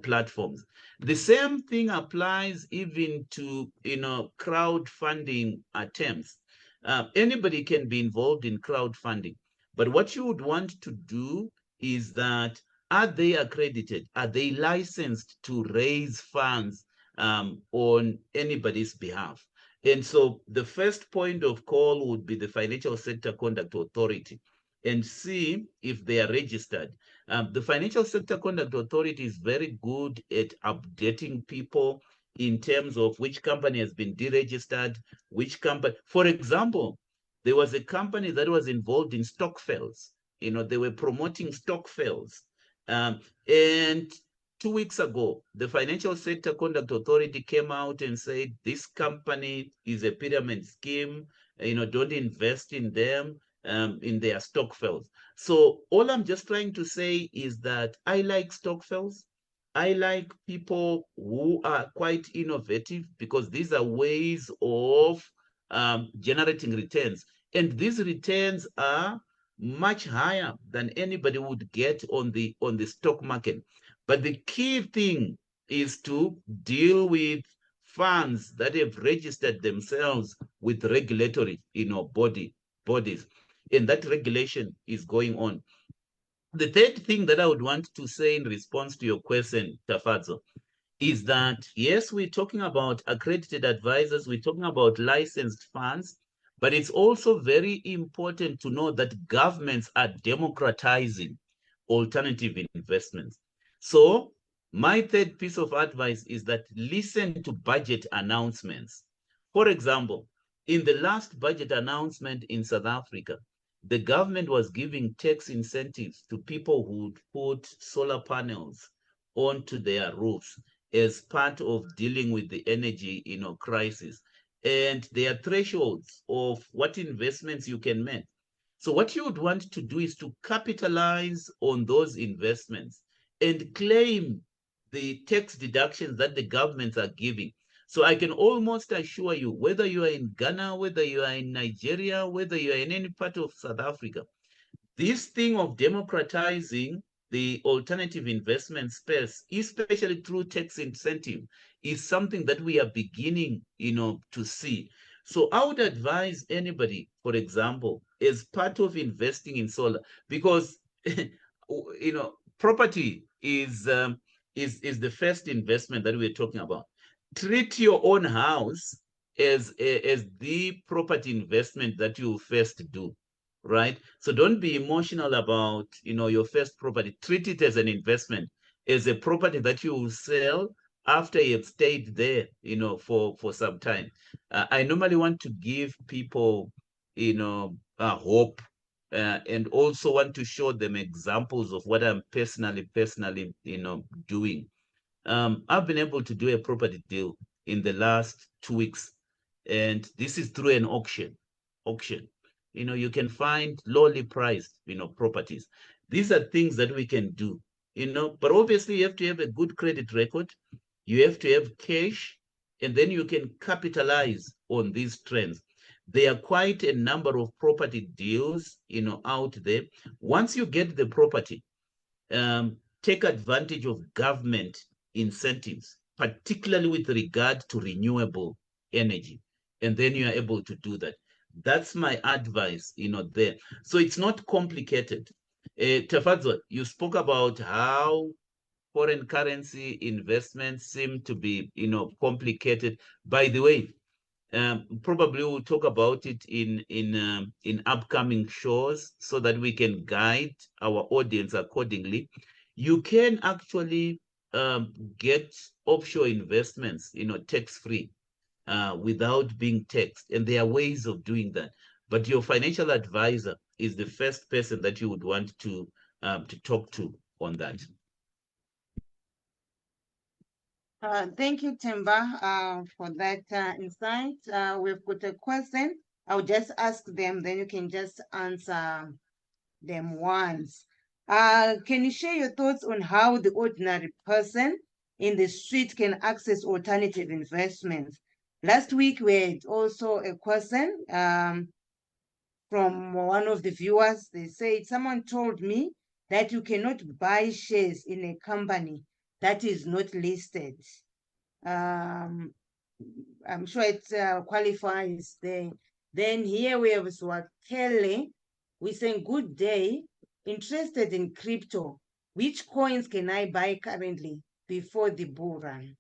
platforms. The same thing applies even to, crowdfunding attempts. Anybody can be involved in crowdfunding, but what you would want to do is that, are they accredited? Are they licensed to raise funds on anybody's behalf? And so the first point of call would be the Financial Sector Conduct Authority and see if they are registered. The Financial Sector Conduct Authority is very good at updating people in terms of which company has been deregistered, which company. For example, there was a company that was involved in Stokvels. They were promoting Stokvels. And 2 weeks ago, the Financial Sector Conduct Authority came out and said, this company is a pyramid scheme, don't invest in them, in their Stokvels. So all I'm just trying to say is that I like Stokvels. I like people who are quite innovative because these are ways of generating returns. And these returns are much higher than anybody would get on the stock market. But the key thing is to deal with funds that have registered themselves with regulatory, bodies, and that regulation is going on. The third thing that I would want to say in response to your question, Tafadzo, is that yes, we're talking about accredited advisors, we're talking about licensed funds, but it's also very important to know that governments are democratizing alternative investments. So my third piece of advice is that listen to budget announcements. For example, in the last budget announcement in South Africa, the government was giving tax incentives to people who would put solar panels onto their roofs as part of dealing with the energy, crisis. And there are thresholds of what investments you can make. So what you would want to do is to capitalize on those investments and claim the tax deductions that the governments are giving. So I can almost assure you, whether you are in Ghana, whether you are in Nigeria, whether you are in any part of South Africa, this thing of democratizing the alternative investment space, especially through tax incentive, is something that we are beginning, to see. So I would advise anybody, for example, as part of investing in solar, because property is the first investment that we're talking about. Treat your own house as the property investment that you first do, right? So don't be emotional about your first property. Treat it as an investment, as a property that you will sell after you've stayed there, for some time. I normally want to give people, hope, and also want to show them examples of what I'm personally, doing. I've been able to do a property deal in the last 2 weeks, and this is through an auction. You can find lowly priced, properties. These are things that we can do, but obviously you have to have a good credit record. You have to have cash, and then you can capitalize on these trends. There are quite a number of property deals, out there. Once you get the property, take advantage of government incentives, particularly with regard to renewable energy. And then you are able to do that. That's my advice, there. So it's not complicated. Tefadzo, you spoke about how foreign currency investments seem to be, complicated. By the way, probably we'll talk about it in upcoming shows so that we can guide our audience accordingly. You can actually get offshore investments, tax-free, without being taxed, and there are ways of doing that. But your financial advisor is the first person that you would want to talk to on that. Thank you, Themba, for that insight. We've got a question. I'll just ask them, then you can just answer them once. Can you share your thoughts on how the ordinary person in the street can access alternative investments? Last week, we had also a question from one of the viewers. They said, someone told me that you cannot buy shares in a company that is not listed. I'm sure it qualifies there. Then here we have Swakele. We saying, good day, interested in crypto. Which coins can I buy currently before the bull run?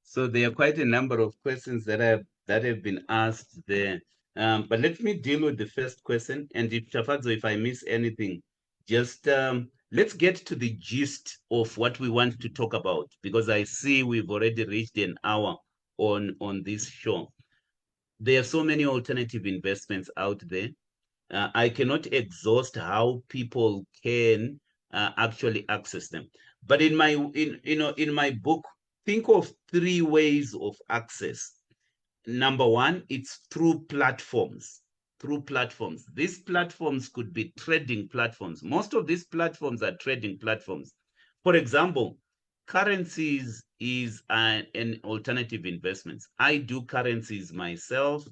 So there are quite a number of questions that have been asked there. But let me deal with the first question. And if Tafadzo, if I miss anything, just let's get to the gist of what we want to talk about, because I see we've already reached an hour on this show. There are so many alternative investments out there. I cannot exhaust how people can actually access them. But in my book, think of 3 ways of access. Number 1, it's through platforms. These platforms could be trading platforms. Most of these platforms are trading platforms. For example, currencies is an alternative investment. I do currencies myself.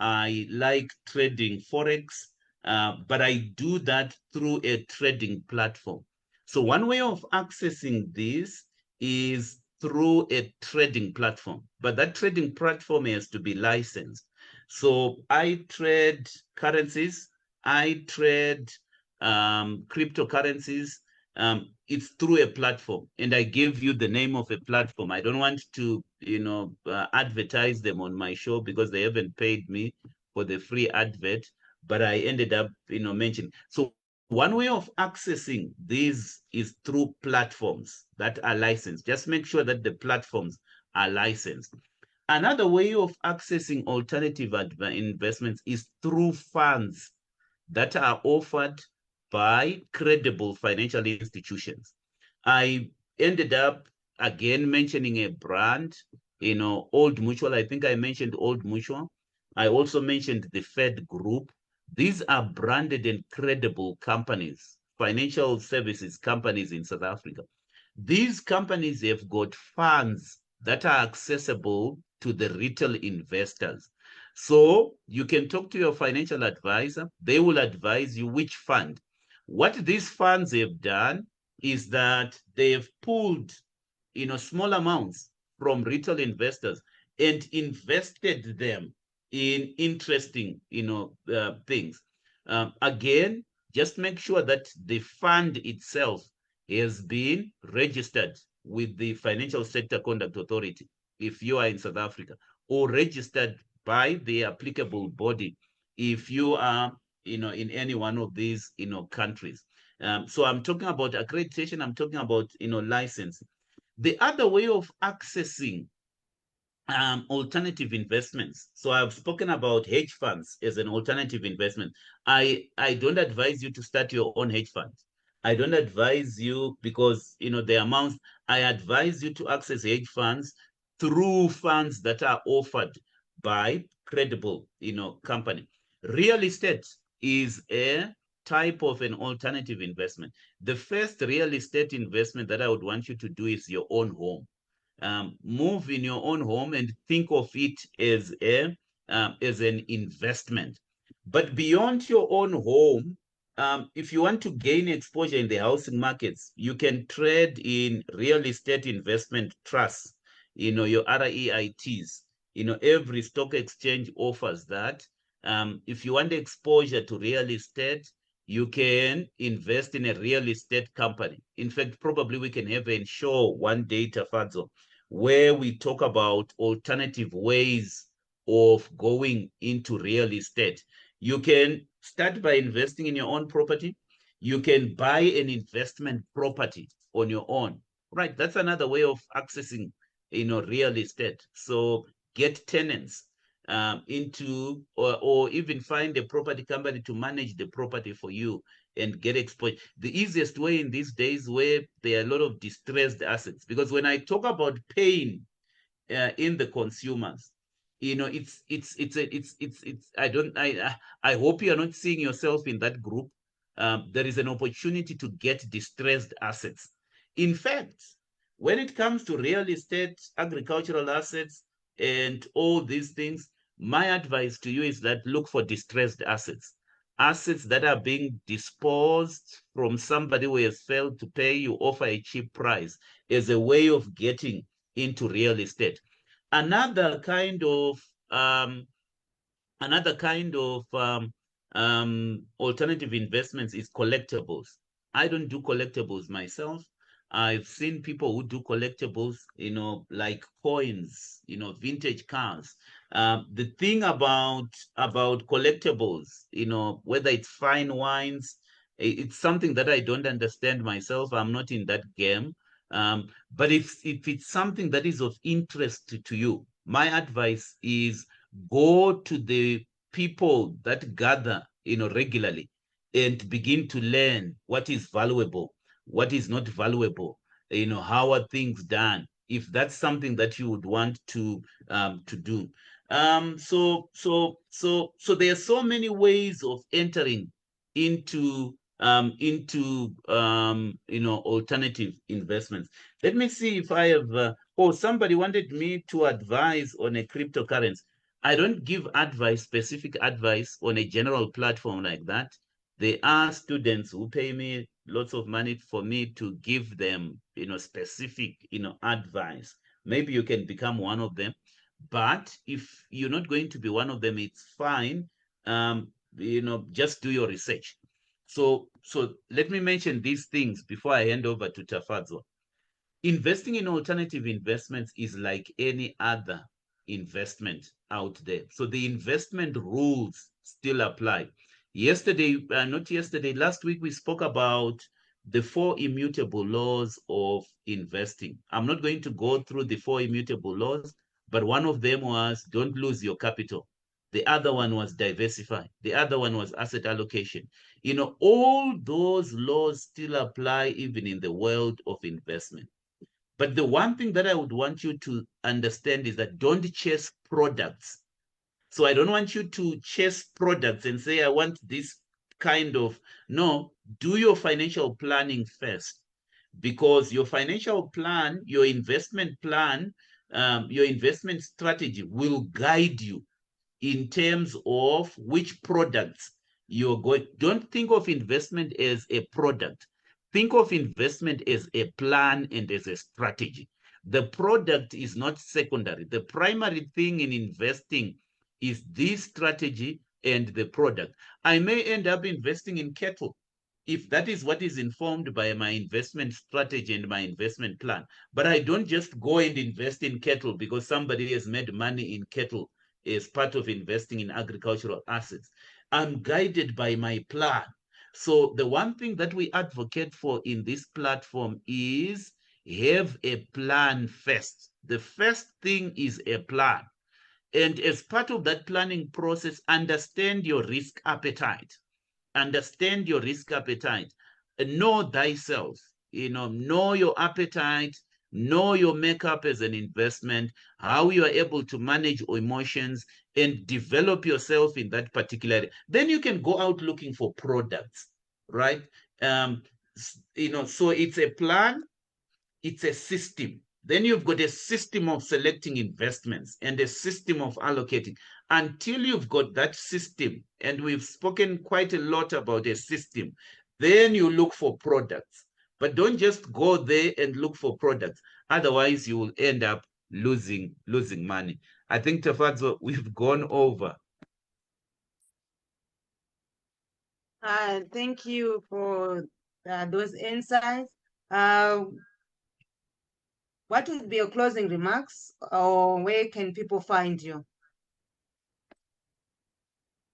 I like trading Forex, but I do that through a trading platform. So one way of accessing this is through a trading platform, but that trading platform has to be licensed. So I trade currencies, I trade cryptocurrencies. It's through a platform, and I give you the name of a platform. I don't want to, advertise them on my show because they haven't paid me for the free advert, but I ended up, mentioning. So one way of accessing these is through platforms that are licensed. Just make sure that the platforms are licensed. Another way of accessing alternative investments is through funds that are offered by credible financial institutions. I ended up again mentioning a brand, Old Mutual. I think I mentioned Old Mutual. I also mentioned the Fed Group. These are branded and credible companies, financial services companies in South Africa. These companies have got funds that are accessible to the retail investors. So you can talk to your financial advisor. They will advise you which fund. What these funds have done is that they've pulled, small amounts from retail investors and invested them in interesting, things. Again, just make sure that the fund itself has been registered with the Financial Sector Conduct Authority, if you are in South Africa, or registered by the applicable body if you are, in any one of these, countries. So I'm talking about accreditation, I'm talking about, licensing. The other way of accessing alternative investments. So I've spoken about hedge funds as an alternative investment. I don't advise you to start your own hedge fund. I don't advise you because, the amounts. I advise you to access hedge funds through funds that are offered by credible, company. Real estate is a type of an alternative investment. The first real estate investment that I would want you to do is your own home. Move in your own home and think of it as an investment. But beyond your own home, if you want to gain exposure in the housing markets, you can trade in real estate investment trusts, your REITs. Every stock exchange offers that. If you want exposure to real estate, you can invest in a real estate company. In fact, probably we can have a show one day, Tafadzo, where we talk about alternative ways of going into real estate. You can start by investing in your own property. You can buy an investment property on your own, right? That's another way of accessing, real estate. So get tenants into, or even find a property company to manage the property for you and get exposure. The easiest way in these days where there are a lot of distressed assets, because when I talk about pain in the consumers, I hope you are not seeing yourself in that group. There is an opportunity to get distressed assets. In fact, when it comes to real estate, agricultural assets, and all these things, my advice to you is that look for distressed assets. Assets that are being disposed from somebody who has failed to pay, you offer a cheap price as a way of getting into real estate. Another kind of alternative investments is collectibles. I don't do collectibles myself. I've seen people who do collectibles, like coins, vintage cars. The thing about collectibles, whether it's fine wines, it's something that I don't understand myself. I'm not in that game. But if it's something that is of interest to you, my advice is go to the people that gather, regularly, and begin to learn what is valuable, what is not valuable, how are things done, if that's something that you would want to do. So there are so many ways of entering into alternative investments. Let me see if I have somebody wanted me to advise on a cryptocurrency. I don't give advice, specific advice on a general platform like that. There are students who pay me lots of money for me to give them, specific, advice. Maybe you can become one of them. But if you're not going to be one of them, it's fine. Just do your research. So let me mention these things before I hand over to Tafadzo. Investing in alternative investments is like any other investment out there. So the investment rules still apply. Last week we spoke about the 4 immutable laws of investing. I'm not going to go through the 4 immutable laws, but one of them was don't lose your capital. The other one was diversify. The other one was asset allocation. All those laws still apply even in the world of investment. But the one thing that I would want you to understand is that don't chase products. So I don't want you to chase products and say, I want this kind of, no, do your financial planning first, because your financial plan, your investment plan, your investment strategy will guide you in terms of which products don't think of investment as a product. Think of investment as a plan and as a strategy. The product is not secondary. The primary thing in investing is this strategy and the product. I may end up investing in cattle if that is what is informed by my investment strategy and my investment plan. But I don't just go and invest in cattle because somebody has made money in cattle as part of investing in agricultural assets. I'm guided by my plan. So the one thing that we advocate for in this platform is have a plan first. The first thing is a plan. And as part of that planning process, understand your risk appetite. Understand your risk appetite. Know thyself. Know your appetite, know your makeup as an investment, how you are able to manage emotions and develop yourself in that particular area. Then you can go out looking for products, right? So it's a plan, it's a system. Then you've got a system of selecting investments and a system of allocating. Until you've got that system, and we've spoken quite a lot about a system, then you look for products. But don't just go there and look for products. Otherwise, you will end up losing money. I think, Tafadzo, we've gone over. Thank you for those insights. What would be your closing remarks, or where can people find you?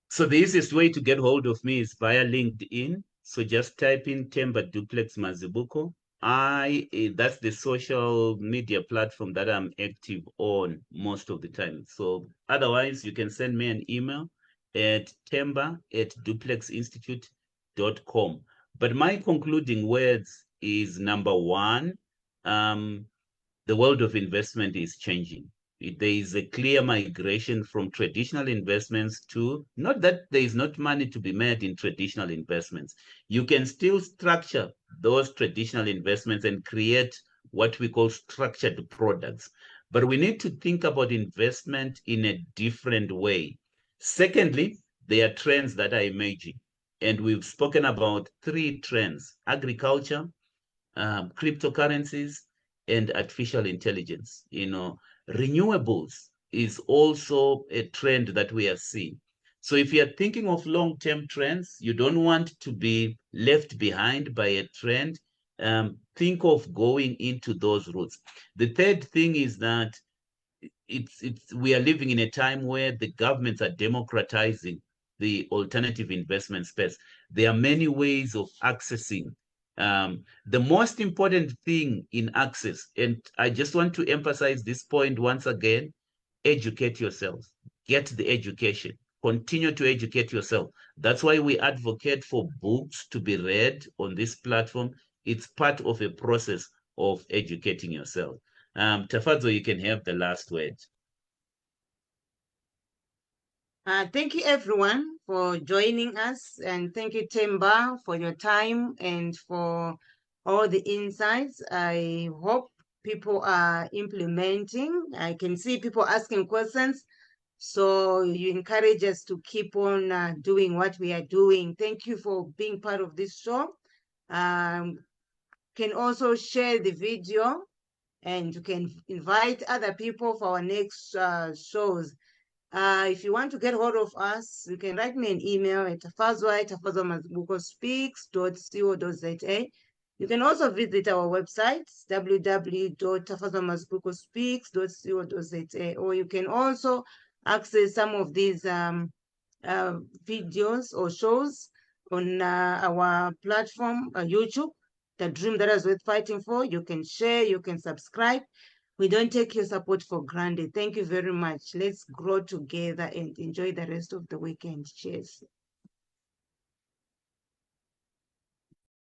So the easiest way to get hold of me is via LinkedIn. So just type in Themba Duplex Mazibuko. That's the social media platform that I'm active on most of the time. So otherwise, you can send me an email at themba@duplexinstitute.com. But my concluding words is, number one, the world of investment is changing. There is a clear migration from traditional investments to, not that there is not money to be made in traditional investments. You can still structure those traditional investments and create what we call structured products. But we need to think about investment in a different way. Secondly, there are trends that are emerging. And we've spoken about 3 trends: agriculture, cryptocurrencies, and artificial intelligence. Renewables is also a trend that we are seeing. So if you're thinking of long-term trends, you don't want to be left behind by a trend, think of going into those routes. The third thing is that we are living in a time where the governments are democratizing the alternative investment space. There are many ways of accessing. The most important thing in access, and I just want to emphasize this point once again, educate yourself. Get the education. Continue to educate yourself. That's why we advocate for books to be read on this platform. It's part of a process of educating yourself. Tafadzo, you can have the last word. Thank you, everyone, for joining us. And thank you, Themba, for your time and for all the insights. I hope people are implementing. I can see people asking questions. So you encourage us to keep on doing what we are doing. Thank you for being part of this show. Can also share the video, and you can invite other people for our next shows. If you want to get hold of us, you can write me an email at tafazwa@tafazwamazibukospeaks.co.za. You can also visit our website, www.tafazwamazibukospeaks.co.za, or you can also access some of these videos or shows on our platform, YouTube, The Dream That Is Worth Fighting For. You can share, you can subscribe. We don't take your support for granted. Thank you very much. Let's grow together and enjoy the rest of the weekend. Cheers.